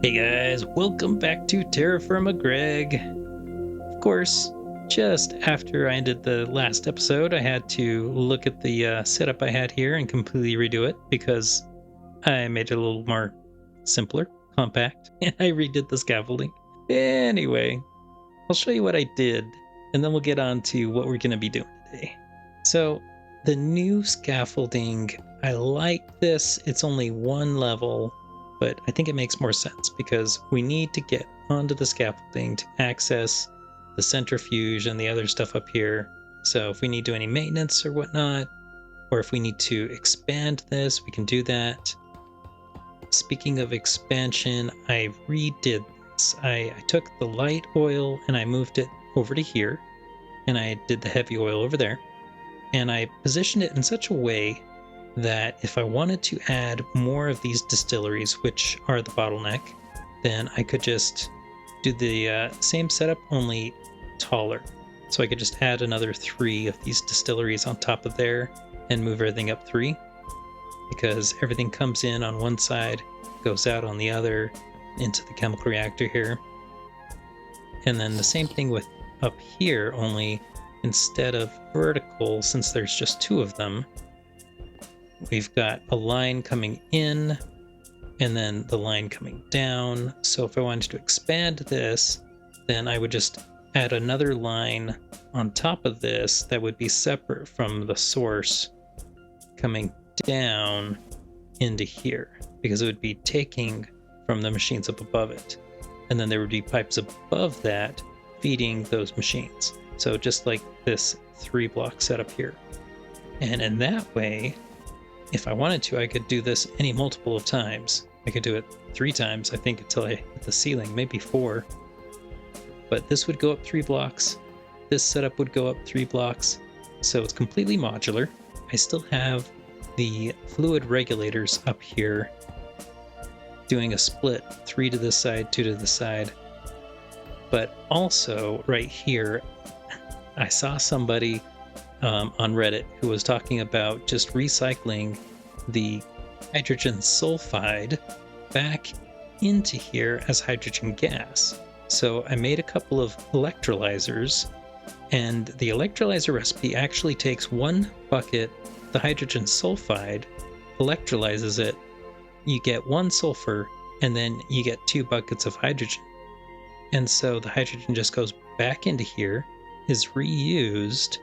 Hey guys, welcome back to Terrafirmagreg. Of course, just after I ended the last episode, I had to look at the setup I had here and completely redo it because I made it a little more simpler, compact, and I redid the scaffolding. Anyway, I'll show you what I did, and then we'll get on to what we're going to be doing today. So, the new scaffolding, I like this. It's only one level, but I think it makes more sense because we need to get onto the scaffolding to access the centrifuge and the other stuff up here. So if we need to do any maintenance or whatnot, or if we need to expand this, we can do that. Speaking of expansion, I redid this. I took the light oil and I moved it over to here, and I did the heavy oil over there, and I positioned it in such a way that if I wanted to add more of these distilleries, which are the bottleneck, then I could just do the same setup, only taller. So I could just add another 3 of these distilleries on top of there and move everything up 3, because everything comes in on one side, goes out on the other into the chemical reactor here. And then the same thing with up here, only instead of vertical, since there's just 2 of them, we've got a line coming in and then the line coming down. So if I wanted to expand this, then I would just add another line on top of this that would be separate from the source coming down into here, because it would be taking from the machines up above it. And then there would be pipes above that feeding those machines. So just like this 3-block setup here. And in that way, if I wanted to, I could do this any multiple of times. I could do it 3 times, I think, until I hit the ceiling, maybe 4. But this would go up 3 blocks. This setup would go up 3 blocks. So it's completely modular. I still have the fluid regulators up here doing a split, 3 to this side, 2 to the side. But also right here, I saw somebody on Reddit who was talking about just recycling the hydrogen sulfide back into here as hydrogen gas. So I made a couple of electrolyzers, and the electrolyzer recipe actually takes 1 bucket, the hydrogen sulfide, electrolyzes it, you get 1 sulfur, and then you get 2 buckets of hydrogen. And so the hydrogen just goes back into here, is reused,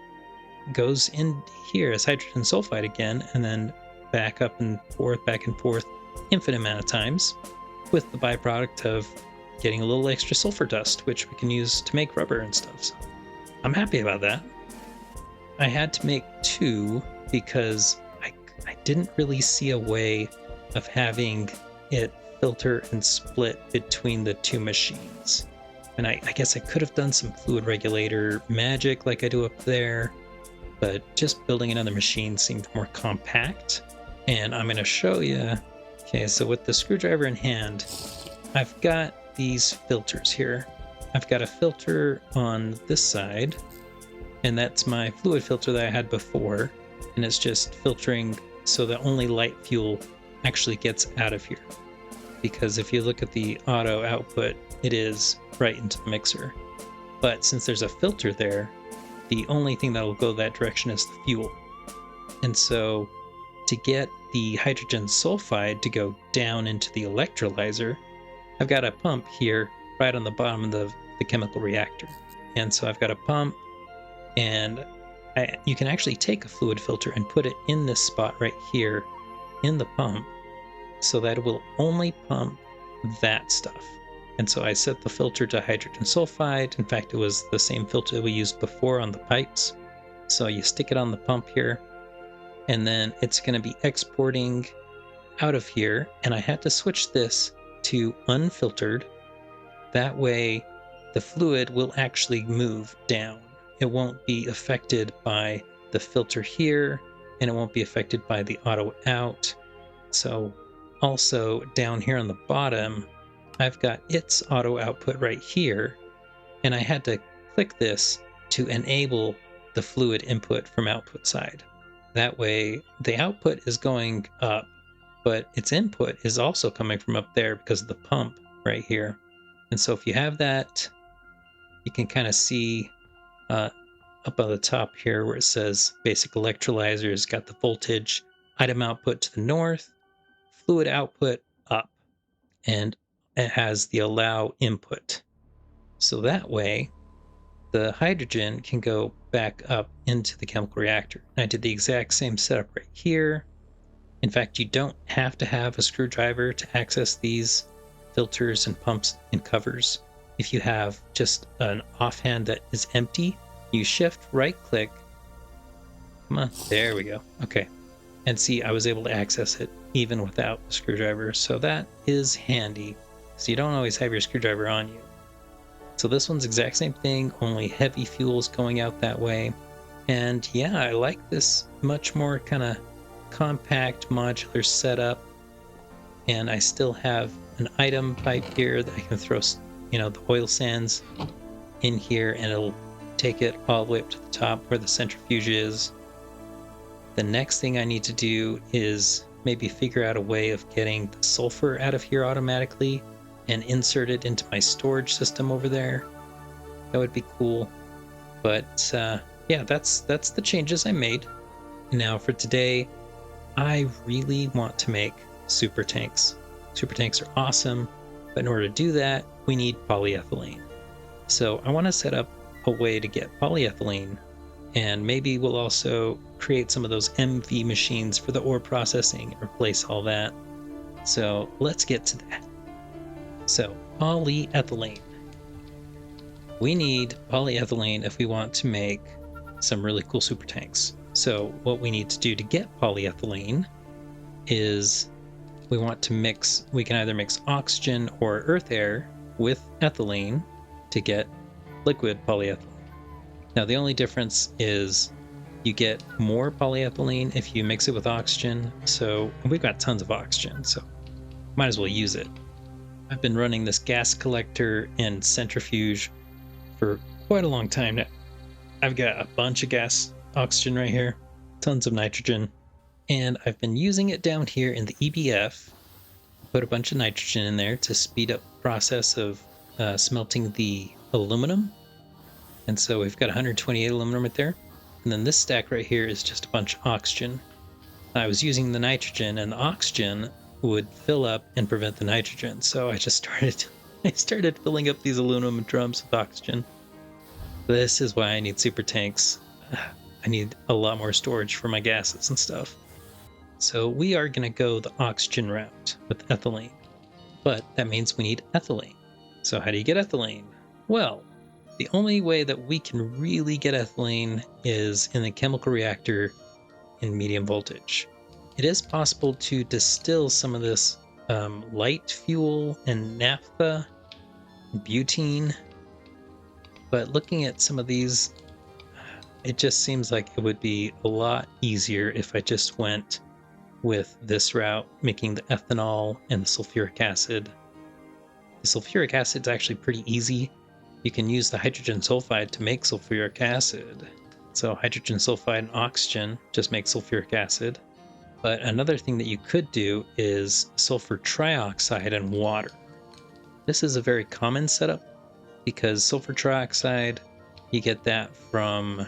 goes in here as hydrogen sulfide again, and then back and forth, infinite amount of times, with the byproduct of getting a little extra sulfur dust, which we can use to make rubber and stuff. So I'm happy about that. I had to make 2 because I didn't really see a way of having it filter and split between the 2 machines. And I guess I could have done some fluid regulator magic like I do up there, but just building another machine seemed more compact. And I'm going to show you. Okay, so with the screwdriver in hand, I've got these filters here. I've got a filter on this side, and that's my fluid filter that I had before, and it's just filtering so that only light fuel actually gets out of here. Because if you look at the auto output, it is right into the mixer. But since there's a filter there, the only thing that will go that direction is the fuel. And so to get the hydrogen sulfide to go down into the electrolyzer, I've got a pump here right on the bottom of the chemical reactor. And so I've got a pump, and you can actually take a fluid filter and put it in this spot right here in the pump, so that it will only pump that stuff. And so I set the filter to hydrogen sulfide. In fact, it was the same filter that we used before on the pipes. So you stick it on the pump here, and then it's going to be exporting out of here. And I had to switch this to unfiltered. That way the fluid will actually move down. It won't be affected by the filter here, and it won't be affected by the auto out. So also down here on the bottom, I've got its auto output right here, and I had to click this to enable the fluid input from output side. That way the output is going up, but its input is also coming from up there because of the pump right here. And so if you have that, you can kind of see up on the top here where it says basic electrolyzers, got the voltage item output to the north, fluid output up, and it has the allow input. So that way, the hydrogen can go back up into the chemical reactor. And I did the exact same setup right here. In fact, you don't have to have a screwdriver to access these filters and pumps and covers. If you have just an offhand that is empty, you shift right click. Come on, there we go. Okay. And see, I was able to access it even without the screwdriver. So that is handy. So you don't always have your screwdriver on you. So this one's exact same thing, only heavy fuels going out that way. And yeah, I like this much more kind of compact modular setup. And I still have an item pipe here that I can throw, the oil sands in here, and it'll take it all the way up to the top where the centrifuge is. The next thing I need to do is maybe figure out a way of getting the sulfur out of here automatically and insert it into my storage system over there. That would be cool. But yeah, that's the changes I made. Now for today, I really want to make super tanks. Super tanks are awesome, but in order to do that, we need polyethylene. So I want to set up a way to get polyethylene, and maybe we'll also create some of those MV machines for the ore processing and replace all that. So let's get to that. So polyethylene. We need polyethylene if we want to make some really cool super tanks. So what we need to do to get polyethylene is we can either mix oxygen or earth air with ethylene to get liquid polyethylene. Now the only difference is you get more polyethylene if you mix it with oxygen. So we've got tons of oxygen, so might as well use it. I've been running this gas collector and centrifuge for quite a long time now. I've got a bunch of gas oxygen right here, tons of nitrogen, and I've been using it down here in the EBF. Put a bunch of nitrogen in there to speed up the process of smelting the aluminum. And so we've got 128 aluminum right there. And then this stack right here is just a bunch of oxygen. I was using the nitrogen, and the oxygen would fill up and prevent the nitrogen. So I started filling up these aluminum drums with oxygen. This is why I need super tanks. I need a lot more storage for my gases and stuff. So we are going to go the oxygen route with ethylene. But that means we need ethylene. So how do you get ethylene? Well, the only way that we can really get ethylene is in the chemical reactor in medium voltage. It is possible to distill some of this light fuel and naphtha, butene, but looking at some of these, it just seems like it would be a lot easier if I just went with this route, making the ethanol and the sulfuric acid. The sulfuric acid is actually pretty easy. You can use the hydrogen sulfide to make sulfuric acid. So hydrogen sulfide and oxygen just make sulfuric acid. But another thing that you could do is sulfur trioxide and water. This is a very common setup because sulfur trioxide, you get that from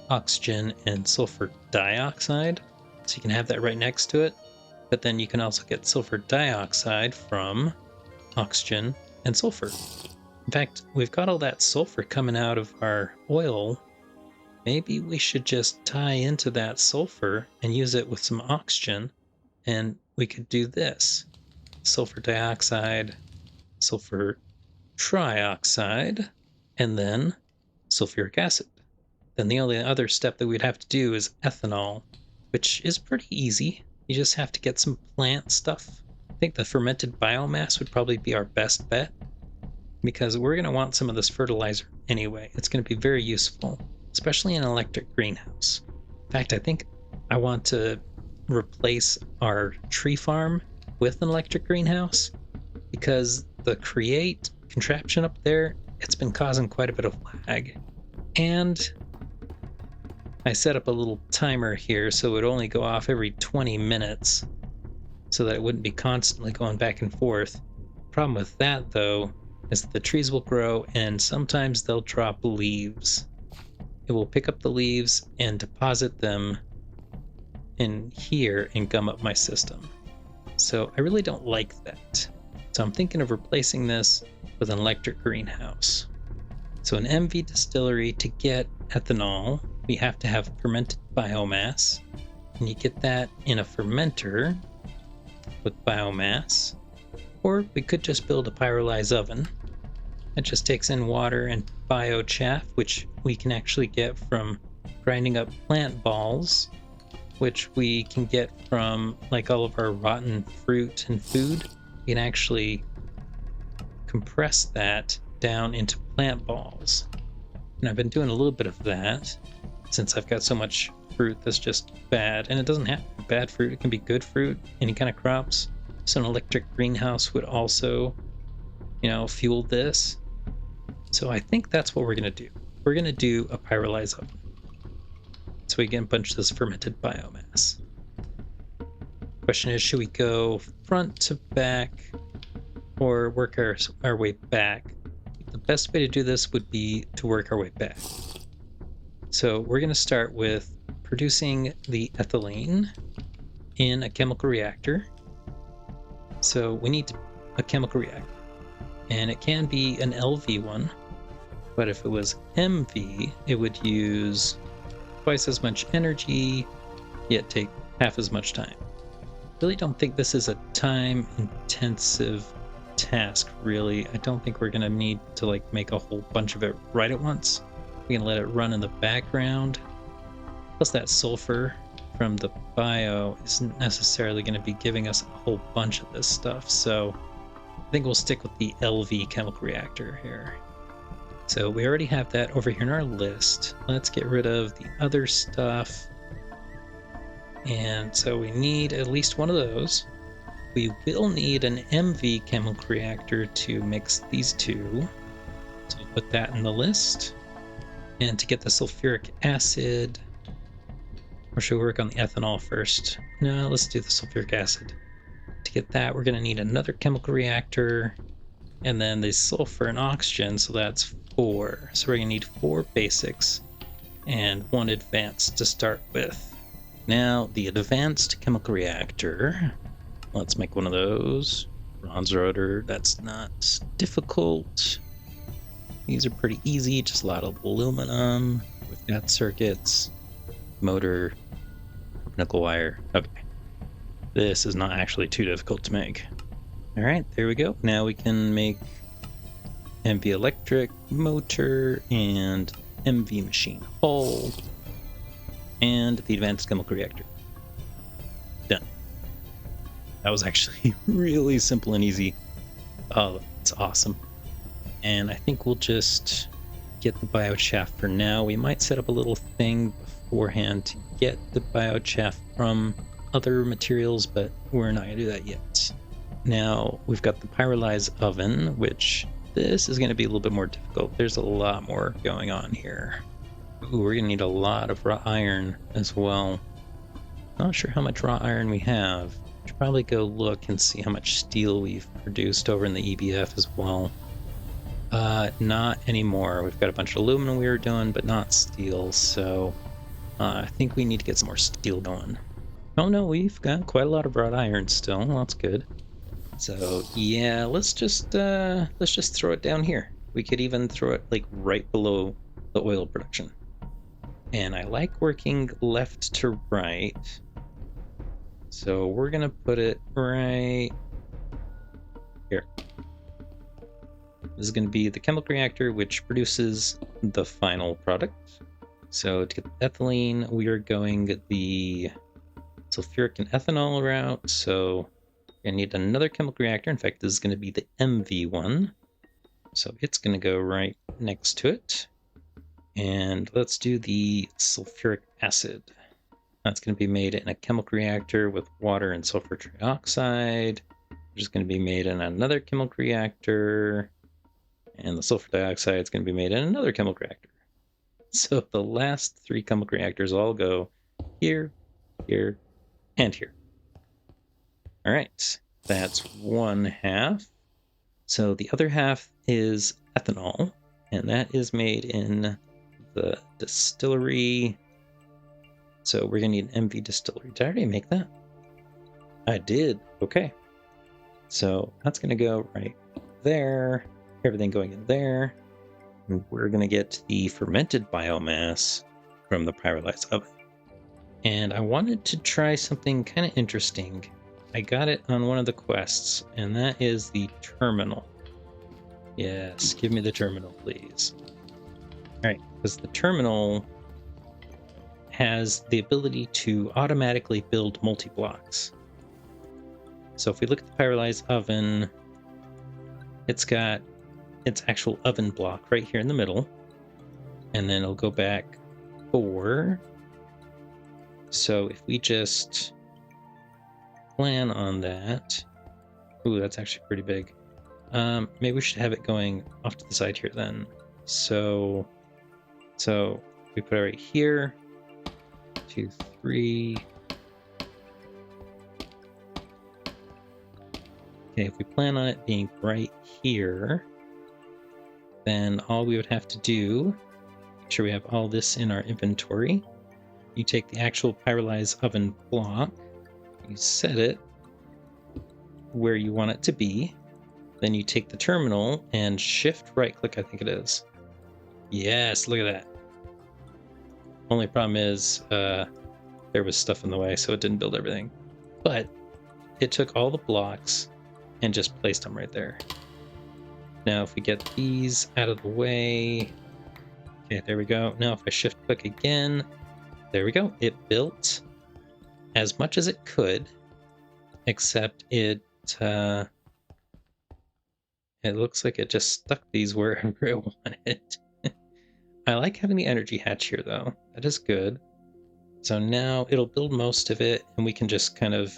oxygen and sulfur dioxide. So you can have that right next to it. But then you can also get sulfur dioxide from oxygen and sulfur. In fact, we've got all that sulfur coming out of our oil. Maybe we should just tie into that sulfur and use it with some oxygen, and we could do this. Sulfur dioxide, sulfur trioxide, and then sulfuric acid. Then the only other step that we'd have to do is ethanol, which is pretty easy. You just have to get some plant stuff. I think the fermented biomass would probably be our best bet, because we're going to want some of this fertilizer anyway. It's going to be very useful, especially in an electric greenhouse. In fact, I think I want to replace our tree farm with an electric greenhouse, because the Create contraption up there, it's been causing quite a bit of lag. And I set up a little timer here so it would only go off every 20 minutes so that it wouldn't be constantly going back and forth. Problem with that, though, is the trees will grow and sometimes they'll drop leaves. It will pick up the leaves and deposit them in here and gum up my system. So I really don't like that. So I'm thinking of replacing this with an electric greenhouse. So an MV distillery, to get ethanol, we have to have fermented biomass. And you get that in a fermenter with biomass. Or we could just build a pyrolyze oven. It just takes in water and biochaff, which we can actually get from grinding up plant balls, which we can get from like all of our rotten fruit and food. We can actually compress that down into plant balls. And I've been doing a little bit of that since I've got so much fruit that's just bad. And it doesn't have to be bad fruit, it can be good fruit, any kind of crops. So an electric greenhouse would also, fuel this. So I think that's what we're going to do. We're going to do a pyrolyze oven, so we can bunch this fermented biomass. Question is, should we go front to back or work our way back? The best way to do this would be to work our way back. So we're going to start with producing the ethylene in a chemical reactor. So we need a chemical reactor, and it can be an LV one, but if it was MV, it would use twice as much energy, yet take half as much time. Really don't think this is a time-intensive task, really. I don't think we're going to need to make a whole bunch of it right at once. We can let it run in the background. Plus that sulfur from the bio isn't necessarily going to be giving us a whole bunch of this stuff, so I think we'll stick with the LV chemical reactor here. So we already have that over here in our list. Let's get rid of the other stuff. And so we need at least one of those. We will need an MV chemical reactor to mix these two. So we'll put that in the list. And to get the sulfuric acid, or should we work on the ethanol first? No, let's do the sulfuric acid. To get that, we're going to need another chemical reactor, and then the sulfur and oxygen, so that's 4. So we're going to need 4 basics and 1 advanced to start with. Now, the advanced chemical reactor, let's make one of those. Bronze rotor, that's not difficult. These are pretty easy, just a lot of aluminum. We've got circuits, motor, nickel wire. Okay. This is not actually too difficult to make. All right, there we go. Now we can make MV electric motor and MV machine hull and the advanced chemical reactor. Done. That was actually really simple and easy. Oh, it's awesome. And I think we'll just get the biochaff for now. We might set up a little thing beforehand to get the biochaff from other materials, but we're not going to do that yet. Now we've got the pyrolyze oven, which this is going to be a little bit more difficult. There's a lot more going on here. Ooh, we're going to need a lot of raw iron as well. Not sure how much raw iron we have. Should probably go look and see how much steel we've produced over in the EBF as well. Not anymore. We've got a bunch of aluminum we were doing, but not steel, so I think we need to get some more steel going. Oh no, we've got quite a lot of wrought iron still. That's good. So yeah, let's just throw it down here. We could even throw it right below the oil production. And I like working left to right. So we're gonna put it right here. This is going to be the chemical reactor, which produces the final product. So to get the ethylene, we are going the sulfuric and ethanol route. So we're going to need another chemical reactor. In fact, this is going to be the MV one. So it's going to go right next to it. And let's do the sulfuric acid. That's going to be made in a chemical reactor with water and sulfur trioxide. Which is going to be made in another chemical reactor. And the sulfur dioxide is going to be made in another chemical reactor. So the last 3 chemical reactors all go here, here, and here. All right, that's one half. So the other half is ethanol, and that is made in the distillery. So we're going to need an MV distillery. Did I already make that? I did. Okay. So that's going to go right there. Everything going in there. And we're going to get the fermented biomass from the pyrolyzed oven. And I wanted to try something kind of interesting. I got it on one of the quests, and that is the terminal. Yes, give me the terminal, please. All right, because the terminal has the ability to automatically build multi-blocks. So if we look at the pyrolyzed oven, it's got its actual oven block right here in the middle, and then it'll go back 4. So if we just plan on that, ooh, that's actually pretty big. Maybe we should have it going off to the side here then. So we put it right here. 2, 3. Okay, if we plan on it being right here, then all we would have to do, make sure we have all this in our inventory. You take the actual pyrolyzed oven block, you set it where you want it to be, then you take the terminal and shift right click, I think it is. Yes, look at that. Only problem is there was stuff in the way, so it didn't build everything. But it took all the blocks and just placed them right there. Now if we get these out of the way, okay, there we go. Now if I shift click again, there we go. It built as much as it could, except it looks like it just stuck these wherever it wanted. I like having the energy hatch here though. That is good. So now it'll build most of it, and we can just kind of,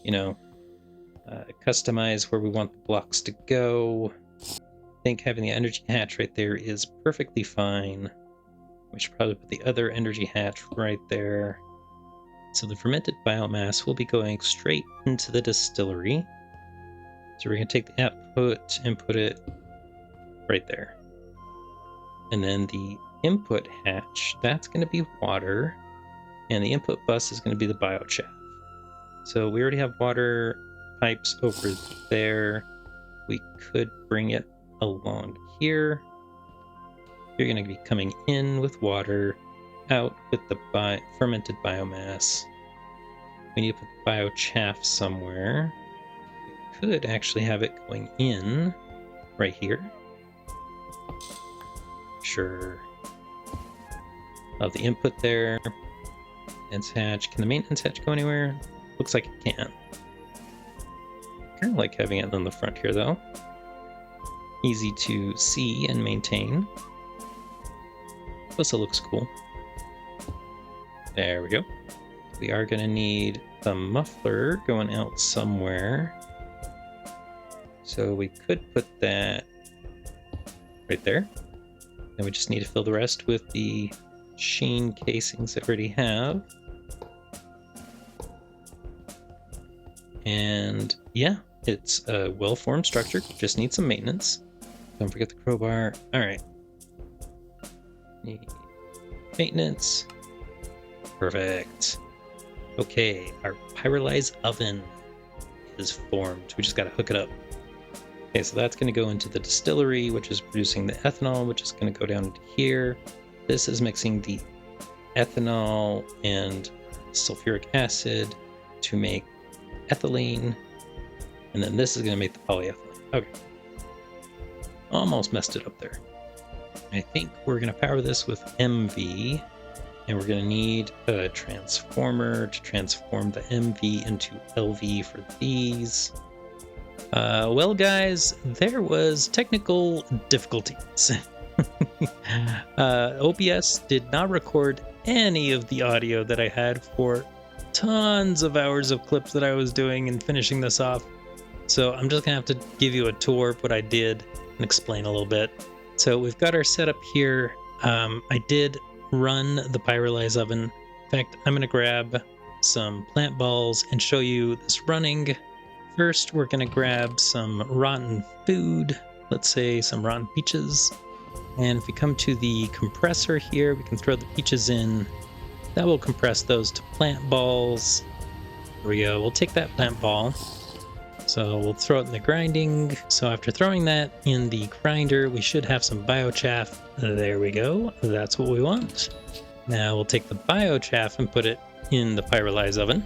you know, customize where we want the blocks to go. I think having the energy hatch right there is perfectly fine. We should probably put the other energy hatch right there. So the fermented biomass will be going straight into the distillery. So we're going to take the output and put it right there. And then the input hatch, that's going to be water. And the input bus is going to be the biochaff. So we already have water pipes over there. We could bring it along here. You're going to be coming in with water, out with the fermented biomass. We need to put the biochaff somewhere. We could actually have it going in right here. Sure. Of the input there. Maintenance hatch. Can the maintenance hatch go anywhere? Looks like it can. Kind of like having it on the front here though. Easy to see and maintain. Plus it looks cool. There we go. We are going to need the muffler going out somewhere. So we could put that right there. Then we just need to fill the rest with the sheen casings that we already have. And yeah, it's a well-formed structure. Just needs some maintenance. Don't forget the crowbar. All right. Maintenance. Perfect. Okay, our pyrolyzed oven is formed. We just got to hook it up. Okay, so that's going to go into the distillery, which is producing the ethanol, which is going to go down into here. This is mixing the ethanol and sulfuric acid to make ethylene. And then this is going to make the polyethylene. Okay. Almost messed it up there. I think we're going to power this with MV. And we're going to need a transformer to transform the MV into LV for these. Well, guys, there was technical difficulties. OBS did not record any of the audio that I had for tons of hours of clips that I was doing and finishing this off. So I'm just going to have to give you a tour of what I did and explain a little bit. So we've got our setup here. I did run the pyrolyzed oven. In fact, I'm going to grab some plant balls and show you this running first we're going to grab some rotten food, let's say some rotten peaches. And if we come to the compressor here, we can throw the peaches in. That will compress those to plant balls. There we go. We'll take that plant ball. So we'll throw it in the grinding. So after throwing that in the grinder, we should have some biochaff. There we go. That's what we want. Now we'll take the biochaff and put it in the pyrolyze oven.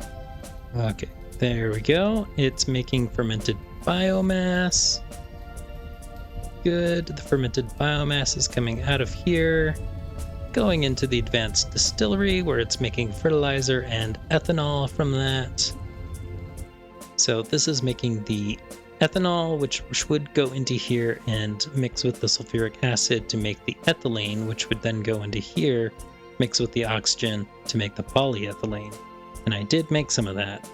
Okay, there we go. It's making fermented biomass. Good. The fermented biomass is coming out of here, going into the advanced distillery where it's making fertilizer and ethanol from that. So this is making the ethanol, which would go into here and mix with the sulfuric acid to make the ethylene, which would then go into here, mix with the oxygen to make the polyethylene. And I did make some of that.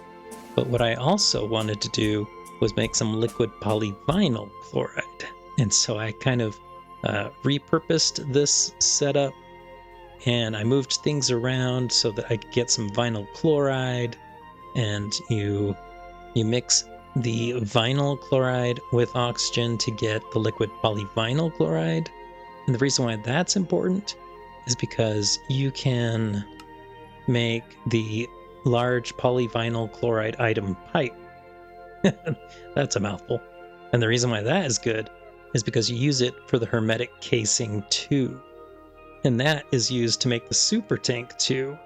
But what I also wanted to do was make some liquid polyvinyl chloride. And so I kind of repurposed this setup, and I moved things around so that I could get some vinyl chloride. And you mix the vinyl chloride with oxygen to get the liquid polyvinyl chloride. And the reason why that's important is because you can make the large polyvinyl chloride item pipe. That's a mouthful. And the reason why that is good is because you use it for the hermetic casing too. And that is used to make the super tank too.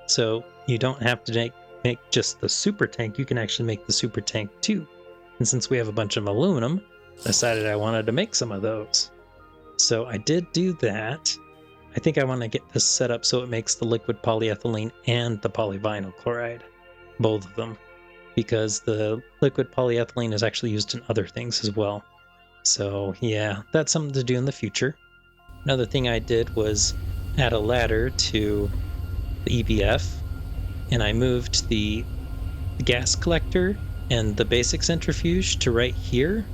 So you don't have to make just the super tank, you can actually make the super tank too. And since we have a bunch of aluminum, I decided I wanted to make some of those. So I did do that. I think I want to get this set up so it makes the liquid polyethylene and the polyvinyl chloride, both of them, because the liquid polyethylene is actually used in other things as well. So yeah, that's something to do in the future. Another thing I did was add a ladder to the EBF, and I moved the gas collector and the basic centrifuge to right here.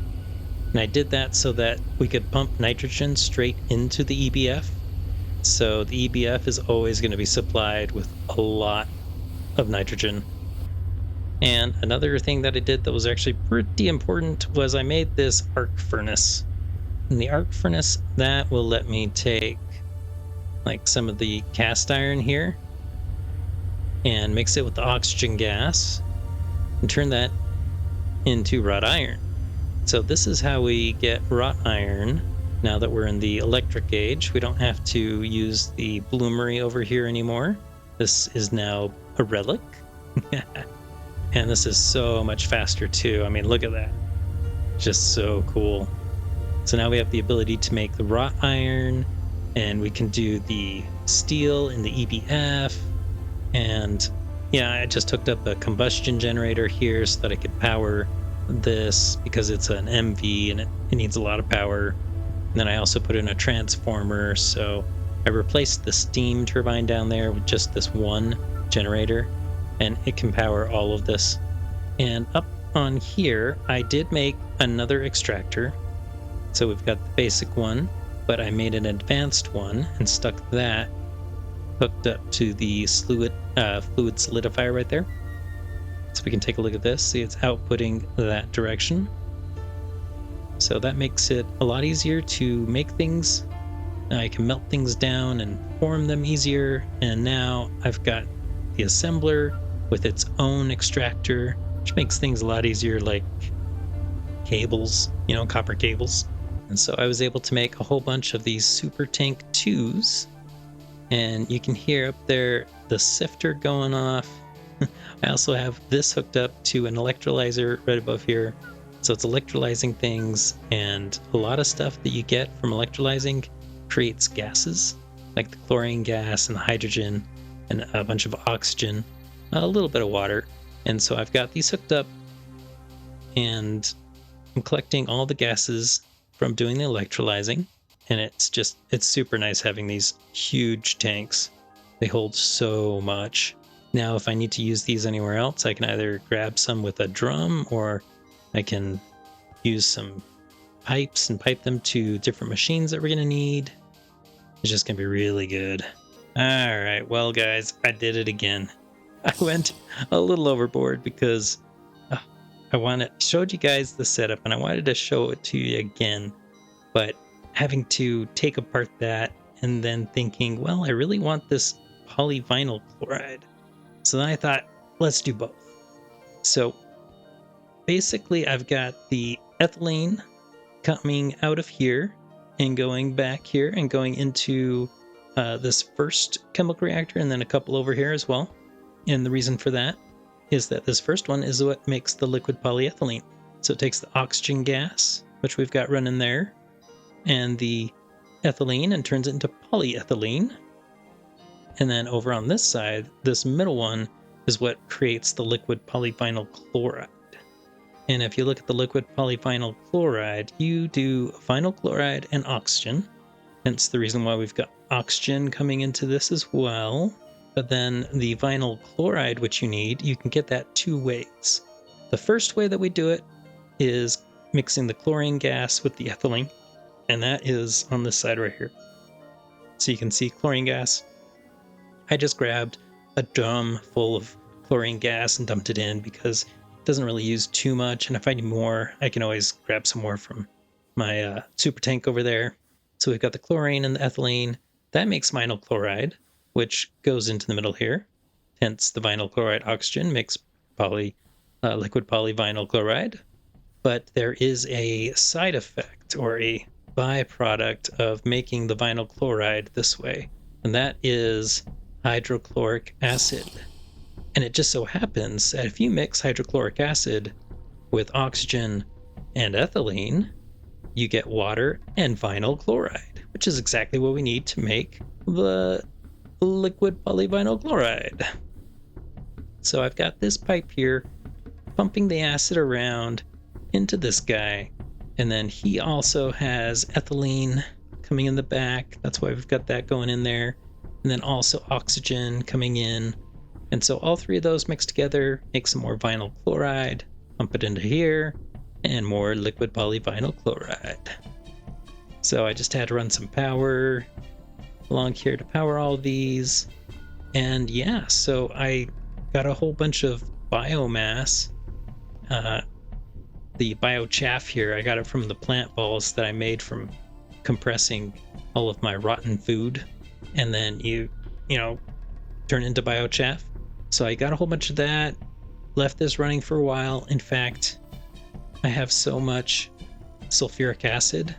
And I did that so that we could pump nitrogen straight into the EBF. So the EBF is always going to be supplied with a lot of nitrogen. And another thing that I did that was actually pretty important was I made this arc furnace. And the arc furnace, that will let me take like some of the cast iron here and mix it with the oxygen gas and turn that into wrought iron. So this is how we get wrought iron. Now that we're in the electric age, we don't have to use the bloomery over here anymore. This is now a relic. And this is so much faster too. I mean, look at that. Just so cool. So now we have the ability to make the wrought iron, and we can do the steel in the EBF. And yeah, I just hooked up a combustion generator here so that I could power this because it's an MV and it needs a lot of power. And then I also put in a transformer, so I replaced the steam turbine down there with just this one generator, and it can power all of this. And up on here, I did make another extractor. So we've got the basic one, but I made an advanced one and stuck that hooked up to the fluid solidifier right there. So we can take a look at this. See, it's outputting that direction. So that makes it a lot easier to make things. I can melt things down and form them easier. And now I've got the assembler with its own extractor, which makes things a lot easier, like cables, copper cables. And so I was able to make a whole bunch of these Super Tank 2s. And you can hear up there the sifter going off. I also have this hooked up to an electrolyzer right above here. So it's electrolyzing things, and a lot of stuff that you get from electrolyzing creates gases, like the chlorine gas and the hydrogen and a bunch of oxygen, a little bit of water. And so I've got these hooked up, and I'm collecting all the gases from doing the electrolyzing. And it's super nice having these huge tanks. They hold so much. Now, if I need to use these anywhere else, I can either grab some with a drum, or I can use some pipes and pipe them to different machines that we're going to need. It's just going to be really good. All right, well, guys, I did it again. I went a little overboard because I showed you guys the setup, and I wanted to show it to you again, but having to take apart that and then thinking, well, I really want this polyvinyl chloride. So then I thought, let's do both. So basically I've got the ethylene coming out of here and going back here and going into this first chemical reactor, and then a couple over here as well. And the reason for that is that this first one is what makes the liquid polyethylene. So it takes the oxygen gas, which we've got running there, and the ethylene, and turns it into polyethylene. And then over on this side, this middle one is what creates the liquid polyvinyl chloride. And if you look at the liquid polyvinyl chloride, you do vinyl chloride and oxygen. Hence the reason why we've got oxygen coming into this as well. But then the vinyl chloride, which you need, you can get that two ways. The first way that we do it is mixing the chlorine gas with the ethylene. And that is on this side right here. So you can see chlorine gas. I just grabbed a drum full of chlorine gas and dumped it in because it doesn't really use too much. And if I need more, I can always grab some more from my super tank over there. So we've got the chlorine and the ethylene. That makes vinyl chloride, which goes into the middle here. Hence the vinyl chloride oxygen makes liquid polyvinyl chloride. But there is a side effect or a byproduct of making the vinyl chloride this way, and that is hydrochloric acid. And it just so happens that if you mix hydrochloric acid with oxygen and ethylene, you get water and vinyl chloride, which is exactly what we need to make the liquid polyvinyl chloride. So I've got this pipe here pumping the acid around into this guy, and then he also has ethylene coming in the back. That's why we've got that going in there. And then also oxygen coming in. And so all three of those mixed together make some more vinyl chloride, pump it into here, and more liquid polyvinyl chloride. So I just had to run some power along here to power all these. And yeah, so I got a whole bunch of biomass. The biochaff here, I got it from the plant balls that I made from compressing all of my rotten food. And then you turn into biochaff. So I got a whole bunch of that, left this running for a while. In fact, I have so much sulfuric acid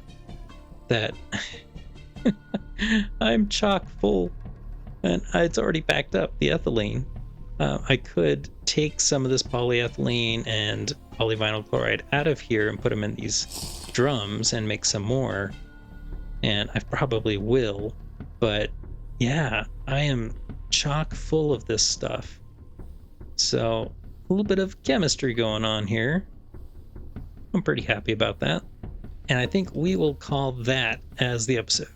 that I'm chock full, and it's already backed up, the ethylene. I could take some of this polyethylene and polyvinyl chloride out of here and put them in these drums and make some more, and I probably will, but yeah, I am chock full of this stuff. So a little bit of chemistry going on here. I'm pretty happy about that. And I think we will call that as the episode.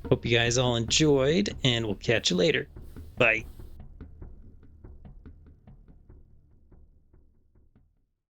Hope you guys all enjoyed, and we'll catch you later. Bye.